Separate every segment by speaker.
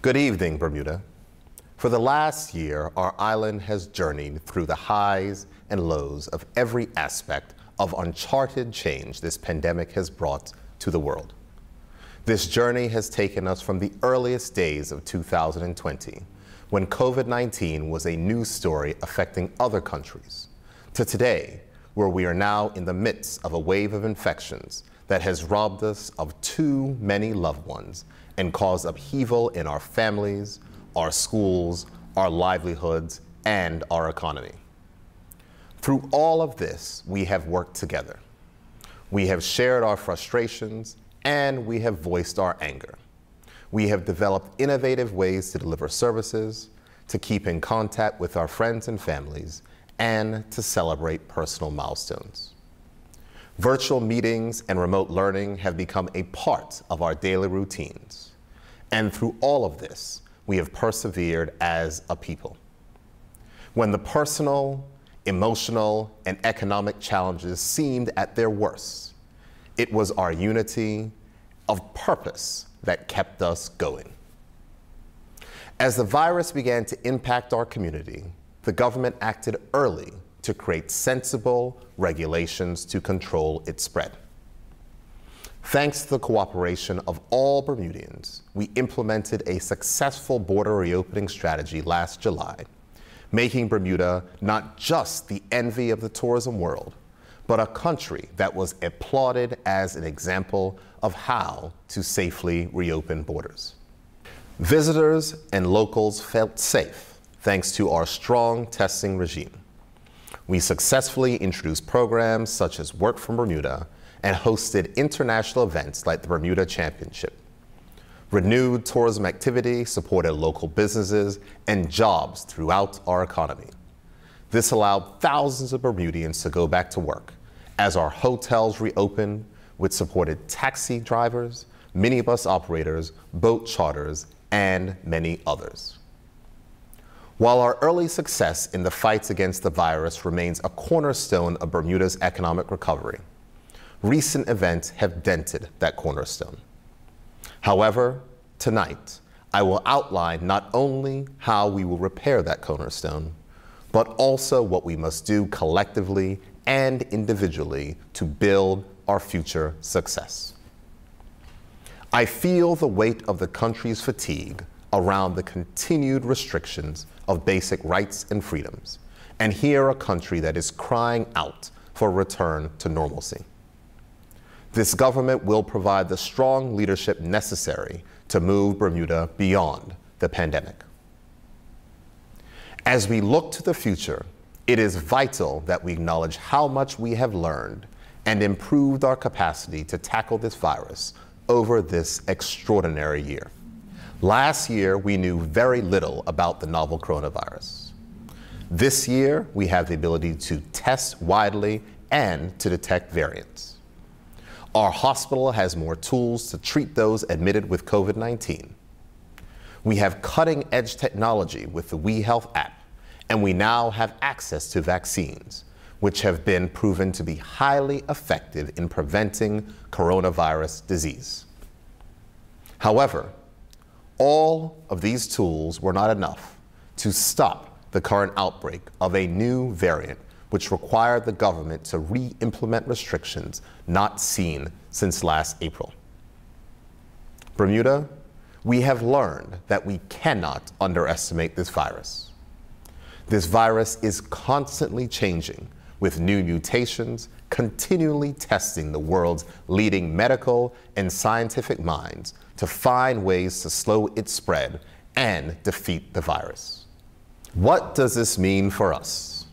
Speaker 1: Good evening, Bermuda. For the last year, our island has journeyed through the highs and lows of every aspect of uncharted change this pandemic has brought to the world. This journey has taken us from the earliest days of 2020, when COVID-19 was a news story affecting other countries, to today, where we are now in the midst of a wave of infections that has robbed us of too many loved ones and caused upheaval in our families, our schools, our livelihoods, and our economy. Through all of this, we have worked together. We have shared our frustrations, and we have voiced our anger. We have developed innovative ways to deliver services, to keep in contact with our friends and families, and to celebrate personal milestones. Virtual meetings and remote learning have become a part of our daily routines. And through all of this, we have persevered as a people. When the personal, emotional, and economic challenges seemed at their worst, it was our unity of purpose that kept us going. As the virus began to impact our community, the government acted early to create sensible regulations to control its spread. Thanks to the cooperation of all Bermudians, we implemented a successful border reopening strategy last July, making Bermuda not just the envy of the tourism world, but a country that was applauded as an example of how to safely reopen borders. Visitors and locals felt safe thanks to our strong testing regime. We successfully introduced programs such as Work from Bermuda and hosted international events like the Bermuda Championship. Renewed tourism activity supported local businesses and jobs throughout our economy. This allowed thousands of Bermudians to go back to work as our hotels reopened, which supported taxi drivers, minibus operators, boat charters, and many others. While our early success in the fight against the virus remains a cornerstone of Bermuda's economic recovery, recent events have dented that cornerstone. However, tonight, I will outline not only how we will repair that cornerstone, but also what we must do collectively and individually to build our future success. I feel the weight of the country's fatigue around the continued restrictions of basic rights and freedoms, and hear a country that is crying out for a return to normalcy. This government will provide the strong leadership necessary to move Bermuda beyond the pandemic. As we look to the future, it is vital that we acknowledge how much we have learned and improved our capacity to tackle this virus over this extraordinary year. Last year, we knew very little about the novel coronavirus. This year, we have the ability to test widely and to detect variants. Our hospital has more tools to treat those admitted with COVID-19. We have cutting-edge technology with the WeHealth app, and we now have access to vaccines, which have been proven to be highly effective in preventing coronavirus disease. However, all of these tools were not enough to stop the current outbreak of a new variant, which required the government to re-implement restrictions not seen since last April. Bermuda, we have learned that we cannot underestimate this virus. This virus is constantly changing, with new mutations continually testing the world's leading medical and scientific minds to find ways to slow its spread and defeat the virus. What does this mean for us?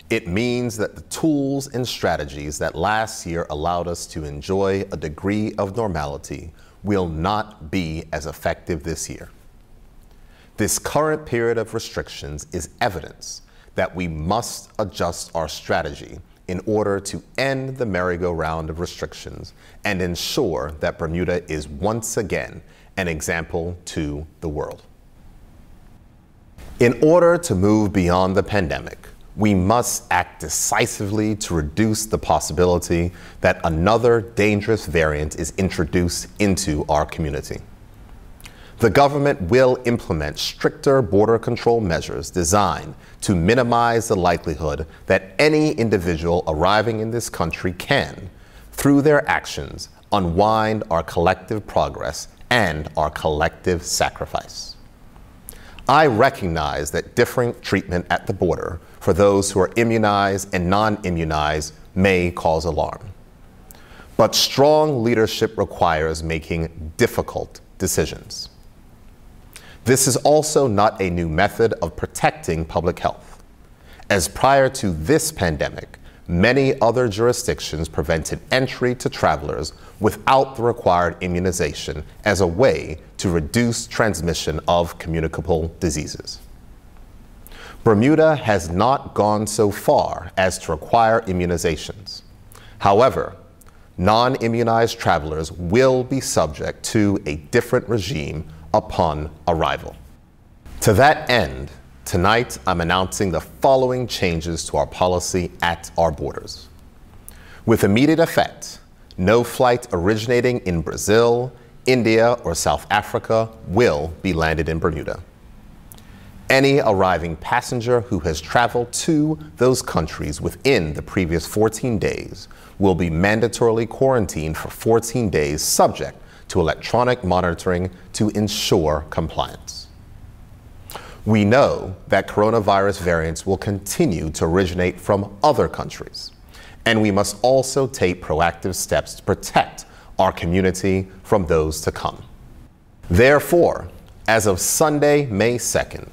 Speaker 1: It means that the tools and strategies that last year allowed us to enjoy a degree of normality will not be as effective this year. This current period of restrictions is evidence that we must adjust our strategy in order to end the merry-go-round of restrictions and ensure that Bermuda is once again an example to the world. In order to move beyond the pandemic, we must act decisively to reduce the possibility that another dangerous variant is introduced into our community. The government will implement stricter border control measures designed to minimize the likelihood that any individual arriving in this country can, through their actions, unwind our collective progress and our collective sacrifice. I recognize that different treatment at the border for those who are immunized and non-immunized may cause alarm. But strong leadership requires making difficult decisions. This is also not a new method of protecting public health, as prior to this pandemic, many other jurisdictions prevented entry to travelers without the required immunization as a way to reduce transmission of communicable diseases. Bermuda has not gone so far as to require immunizations. However, non-immunized travelers will be subject to a different regime upon arrival. To that end, tonight I'm announcing the following changes to our policy at our borders. With immediate effect, no flight originating in Brazil, India, or South Africa will be landed in Bermuda. Any arriving passenger who has traveled to those countries within the previous 14 days will be mandatorily quarantined for 14 days subject to electronic monitoring to ensure compliance. We know that coronavirus variants will continue to originate from other countries, and we must also take proactive steps to protect our community from those to come. Therefore, as of Sunday, May 2nd,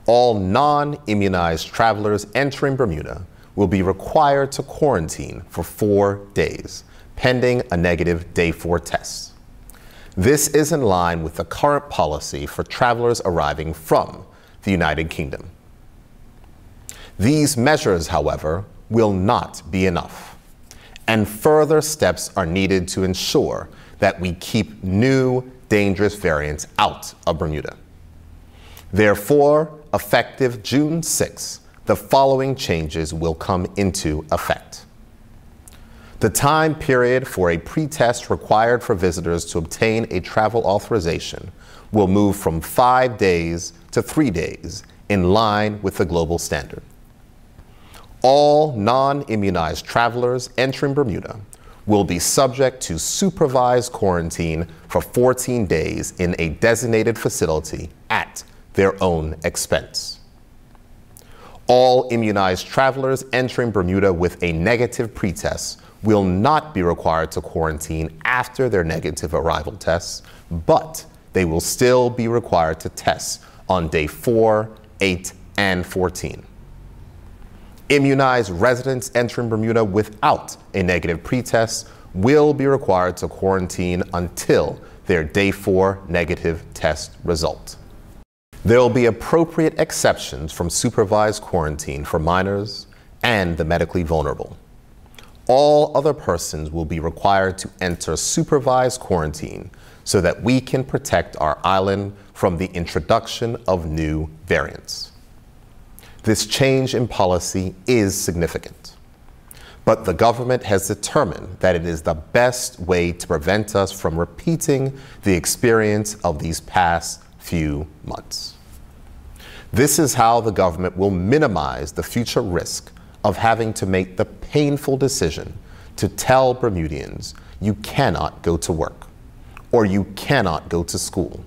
Speaker 1: all non-immunized travelers entering Bermuda will be required to quarantine for 4 days, pending a negative day 4 test. This is in line with the current policy for travelers arriving from the United Kingdom. These measures, however, will not be enough, and further steps are needed to ensure that we keep new dangerous variants out of Bermuda. Therefore, effective June 6, the following changes will come into effect. The time period for a pretest required for visitors to obtain a travel authorization will move from 5 days to 3 days, in line with the global standard. All non-immunized travelers entering Bermuda will be subject to supervised quarantine for 14 days in a designated facility at their own expense. All immunized travelers entering Bermuda with a negative pretest will not be required to quarantine after their negative arrival tests, but they will still be required to test on day 4, 8, and 14. Immunized residents entering Bermuda without a negative pretest will be required to quarantine until their day 4 negative test result. There will be appropriate exceptions from supervised quarantine for minors and the medically vulnerable. All other persons will be required to enter supervised quarantine so that we can protect our island from the introduction of new variants. This change in policy is significant, but the government has determined that it is the best way to prevent us from repeating the experience of these past few months. This is how the government will minimize the future risk of having to make the painful decision to tell Bermudians you cannot go to work, or you cannot go to school,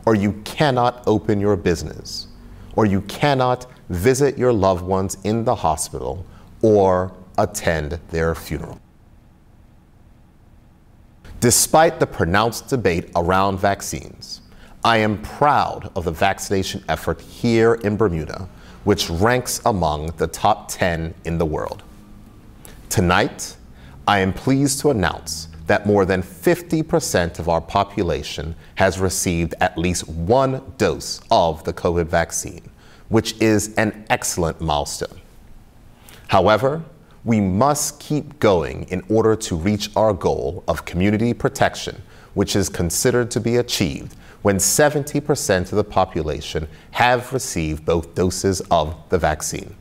Speaker 1: or you cannot open your business, or you cannot visit your loved ones in the hospital or attend their funeral. Despite the pronounced debate around vaccines, I am proud of the vaccination effort here in Bermuda, which ranks among the top 10 in the world. Tonight, I am pleased to announce that more than 50% of our population has received at least 1 dose of the COVID vaccine, which is an excellent milestone. However, we must keep going in order to reach our goal of community protection, which is considered to be achieved when 70% of the population have received both doses of the vaccine.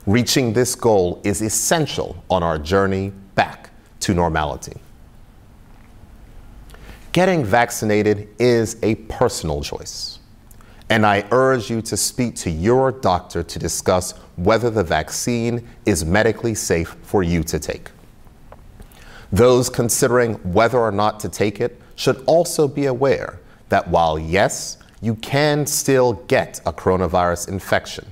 Speaker 1: Reaching this goal is essential on our journey back to normality. Getting vaccinated is a personal choice, and I urge you to speak to your doctor to discuss whether the vaccine is medically safe for you to take. Those considering whether or not to take it should also be aware that while yes, you can still get a coronavirus infection,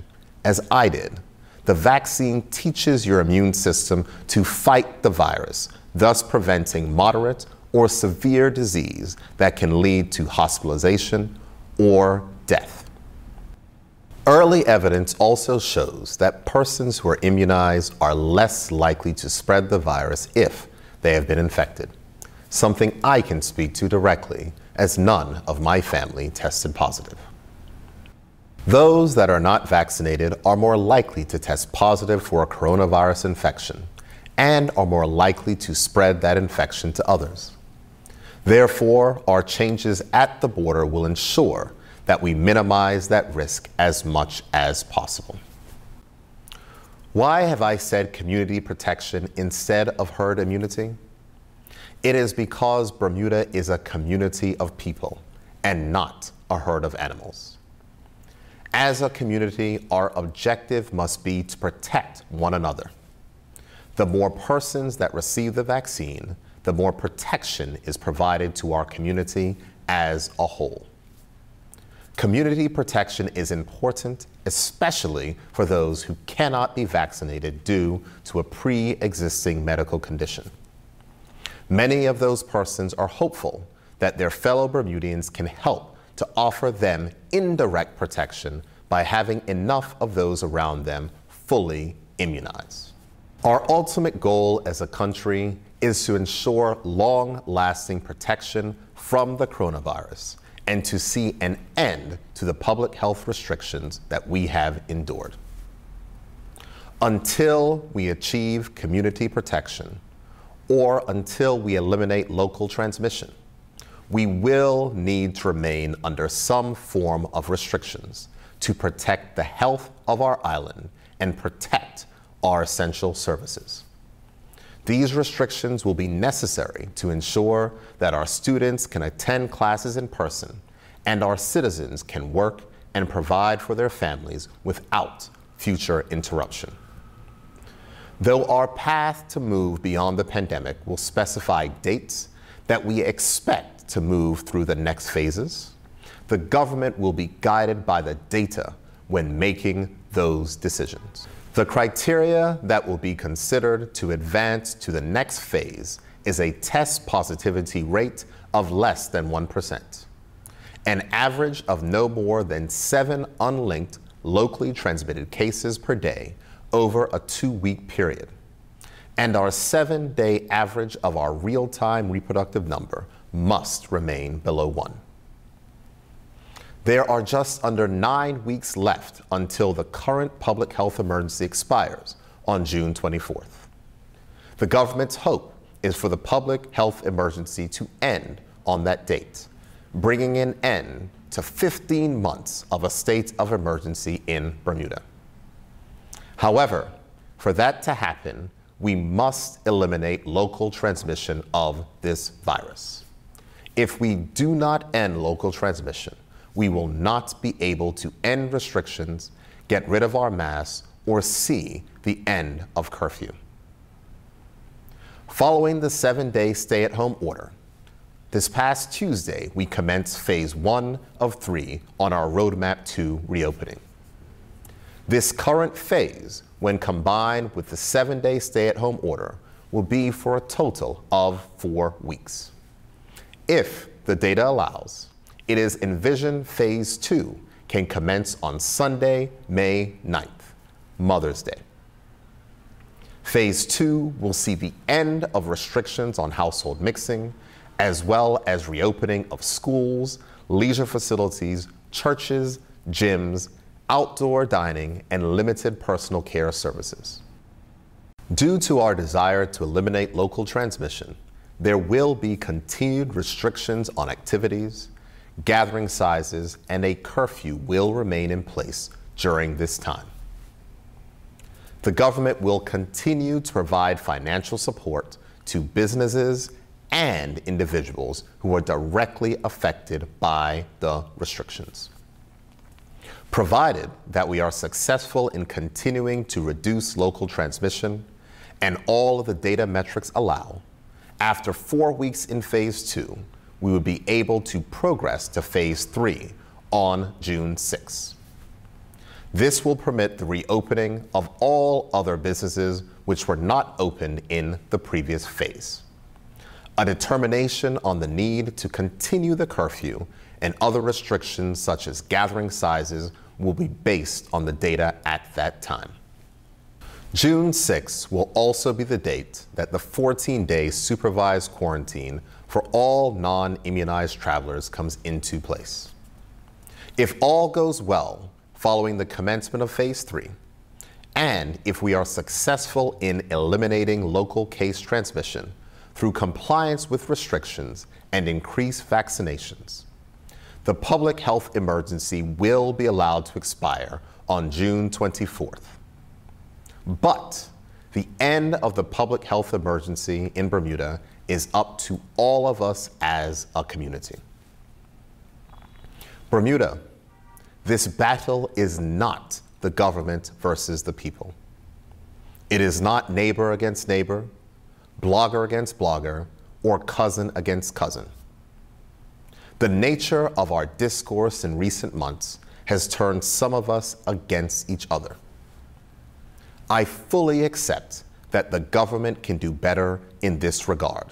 Speaker 1: as I did, the vaccine teaches your immune system to fight the virus, thus preventing moderate or severe disease that can lead to hospitalization or death. Early evidence also shows that persons who are immunized are less likely to spread the virus if they have been infected, something I can speak to directly, as none of my family tested positive. Those that are not vaccinated are more likely to test positive for a coronavirus infection and are more likely to spread that infection to others. Therefore, our changes at the border will ensure that we minimize that risk as much as possible. Why have I said community protection instead of herd immunity? It is because Bermuda is a community of people and not a herd of animals. As a community, our objective must be to protect one another. The more persons that receive the vaccine, the more protection is provided to our community as a whole. Community protection is important, especially for those who cannot be vaccinated due to a pre-existing medical condition. Many of those persons are hopeful that their fellow Bermudians can help to offer them indirect protection by having enough of those around them fully immunized. Our ultimate goal as a country is to ensure long-lasting protection from the coronavirus and to see an end to the public health restrictions that we have endured. Until we achieve community protection, or until we eliminate local transmission, we will need to remain under some form of restrictions to protect the health of our island and protect our essential services. These restrictions will be necessary to ensure that our students can attend classes in person and our citizens can work and provide for their families without future interruption. Though our path to move beyond the pandemic will specify dates that we expect to move through the next phases, the government will be guided by the data when making those decisions. The criteria that will be considered to advance to the next phase is a test positivity rate of less than 1%, an average of no more than 7 unlinked locally transmitted cases per day over a 2-week period, and our 7-day average of our real-time reproductive number must remain below 1. There are just under 9 weeks left until the current public health emergency expires on June 24th. The government's hope is for the public health emergency to end on that date, bringing an end to 15 months of a state of emergency in Bermuda. However, for that to happen, we must eliminate local transmission of this virus. If we do not end local transmission, we will not be able to end restrictions, get rid of our masks, or see the end of curfew. Following the 7-day stay-at-home order, this past Tuesday, we commenced phase 1 of 3 on our roadmap to reopening. This current phase, when combined with the 7-day stay-at-home order, will be for a total of 4 weeks. If the data allows, it is envisioned phase 2 can commence on Sunday, May 9th, Mother's Day. Phase 2 will see the end of restrictions on household mixing, as well as reopening of schools, leisure facilities, churches, gyms, outdoor dining, and limited personal care services. Due to our desire to eliminate local transmission, there will be continued restrictions on activities, gathering sizes, and a curfew will remain in place during this time. The government will continue to provide financial support to businesses and individuals who are directly affected by the restrictions. Provided that we are successful in continuing to reduce local transmission and all of the data metrics allow, after 4 weeks in phase 2, we would be able to progress to phase 3 on June 6. This will permit the reopening of all other businesses which were not opened in the previous phase. A determination on the need to continue the curfew and other restrictions such as gathering sizes will be based on the data at that time. June 6 will also be the date that the 14-day supervised quarantine for all non-immunized travelers comes into place. If all goes well following the commencement of phase 3, and if we are successful in eliminating local case transmission through compliance with restrictions and increased vaccinations, the public health emergency will be allowed to expire on June 24th. But the end of the public health emergency in Bermuda is up to all of us as a community. Bermuda, this battle is not the government versus the people. It is not neighbor against neighbor, blogger against blogger, or cousin against cousin. The nature of our discourse in recent months has turned some of us against each other. I fully accept that the government can do better in this regard,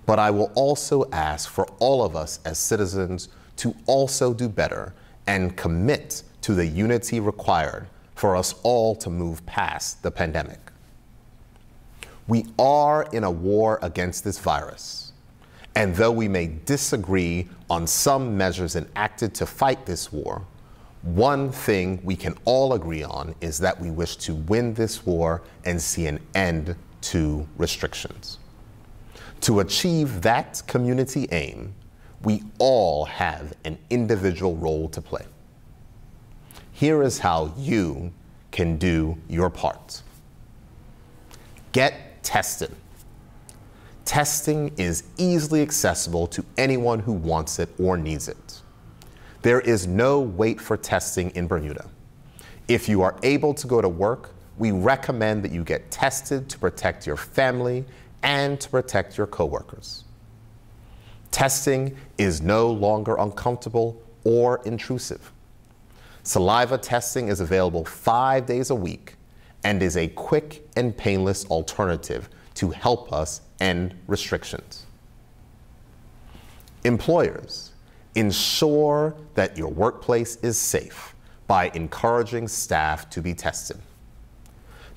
Speaker 1: but I will also ask for all of us as citizens to also do better and commit to the unity required for us all to move past the pandemic. We are in a war against this virus, and though we may disagree on some measures enacted to fight this war, one thing we can all agree on is that we wish to win this war and see an end to restrictions. To achieve that community aim, we all have an individual role to play. Here is how you can do your part. Get tested. Testing is easily accessible to anyone who wants it or needs it. There is no wait for testing in Bermuda. If you are able to go to work, we recommend that you get tested to protect your family and to protect your coworkers. Testing is no longer uncomfortable or intrusive. Saliva testing is available 5 days a week and is a quick and painless alternative to help us end restrictions. Employers, ensure that your workplace is safe by encouraging staff to be tested.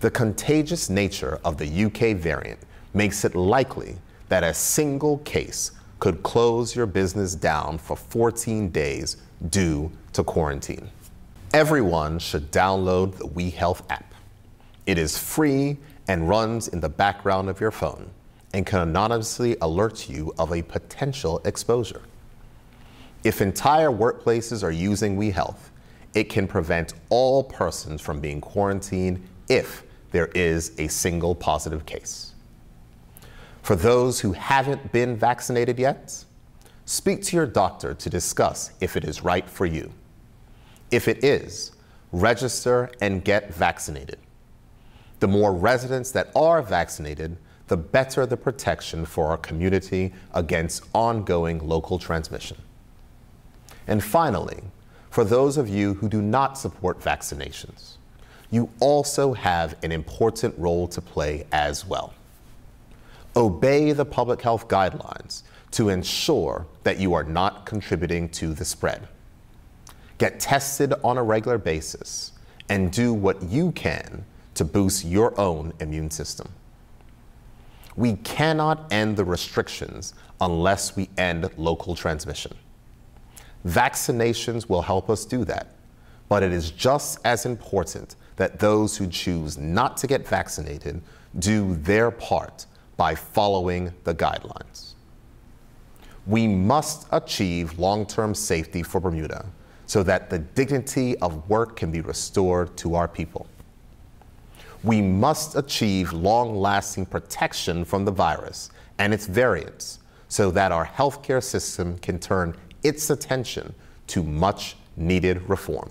Speaker 1: The contagious nature of the UK variant makes it likely that a single case could close your business down for 14 days due to quarantine. Everyone should download the WeHealth app. It is free and runs in the background of your phone and can anonymously alert you of a potential exposure. If entire workplaces are using WeHealth, it can prevent all persons from being quarantined if there is a single positive case. For those who haven't been vaccinated yet, speak to your doctor to discuss if it is right for you. If it is, register and get vaccinated. The more residents that are vaccinated, the better the protection for our community against ongoing local transmission. And finally, for those of you who do not support vaccinations, you also have an important role to play as well. Obey the public health guidelines to ensure that you are not contributing to the spread. Get tested on a regular basis and do what you can to boost your own immune system. We cannot end the restrictions unless we end local transmission. Vaccinations will help us do that, but it is just as important that those who choose not to get vaccinated do their part by following the guidelines. We must achieve long-term safety for Bermuda so that the dignity of work can be restored to our people. We must achieve long-lasting protection from the virus and its variants so that our healthcare system can turn its attention to much-needed reform.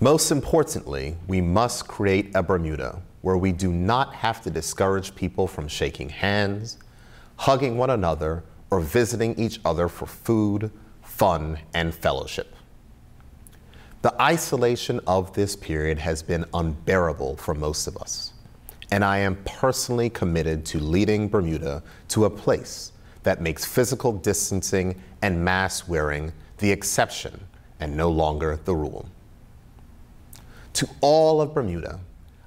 Speaker 1: Most importantly, we must create a Bermuda where we do not have to discourage people from shaking hands, hugging one another, or visiting each other for food, fun, and fellowship. The isolation of this period has been unbearable for most of us, and I am personally committed to leading Bermuda to a place that makes physical distancing and mask wearing the exception and no longer the rule. To all of Bermuda,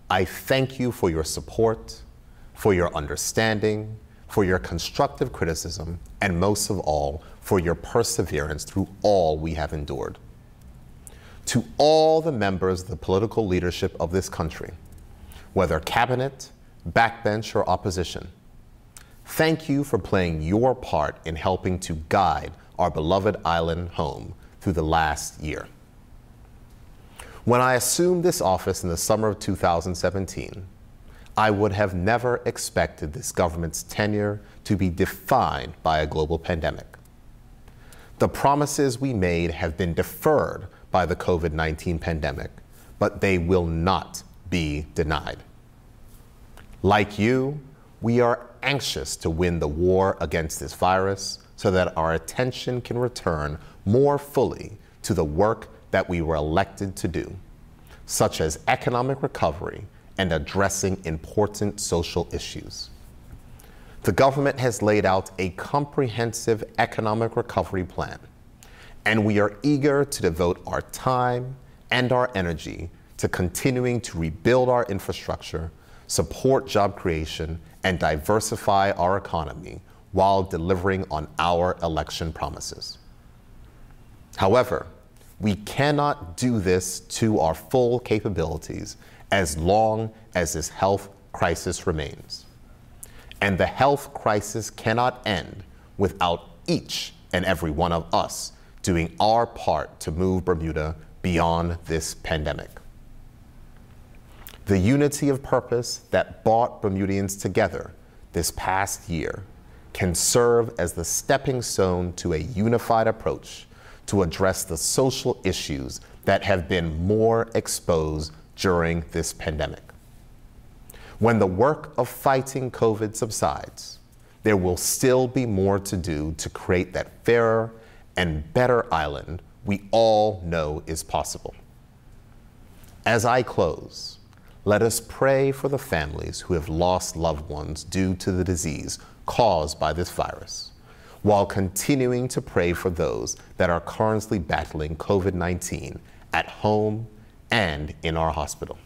Speaker 1: I thank you for your support, for your understanding, for your constructive criticism, and most of all, for your perseverance through all we have endured. To all the members of the political leadership of this country, whether cabinet, backbench, or opposition, thank you for playing your part in helping to guide our beloved island home through the last year. When I assumed this office in the summer of 2017, I would have never expected this government's tenure to be defined by a global pandemic. The promises we made have been deferred by the COVID-19 pandemic, but they will not be denied. Like you, we are anxious to win the war against this virus so that our attention can return more fully to the work that we were elected to do, such as economic recovery and addressing important social issues. The government has laid out a comprehensive economic recovery plan, and we are eager to devote our time and our energy to continuing to rebuild our infrastructure, support job creation, and diversify our economy while delivering on our election promises. However, we cannot do this to our full capabilities as long as this health crisis remains. And the health crisis cannot end without each and every one of us doing our part to move Bermuda beyond this pandemic. The unity of purpose that brought Bermudians together this past year can serve as the stepping stone to a unified approach to address the social issues that have been more exposed during this pandemic. When the work of fighting COVID subsides, there will still be more to do to create that fairer and better island we all know is possible. As I close, let us pray for the families who have lost loved ones due to the disease caused by this virus, while continuing to pray for those that are currently battling COVID-19 at home and in our hospital.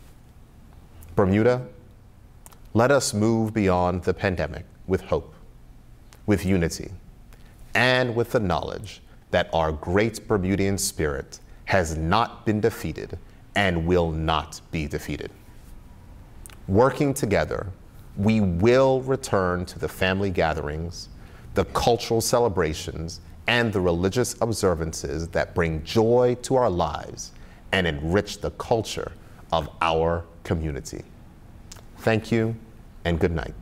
Speaker 1: Bermuda, let us move beyond the pandemic with hope, with unity, and with the knowledge that our great Bermudian spirit has not been defeated and will not be defeated. Working together, we will return to the family gatherings, the cultural celebrations, and the religious observances that bring joy to our lives and enrich the culture of our community. Thank you, and good night.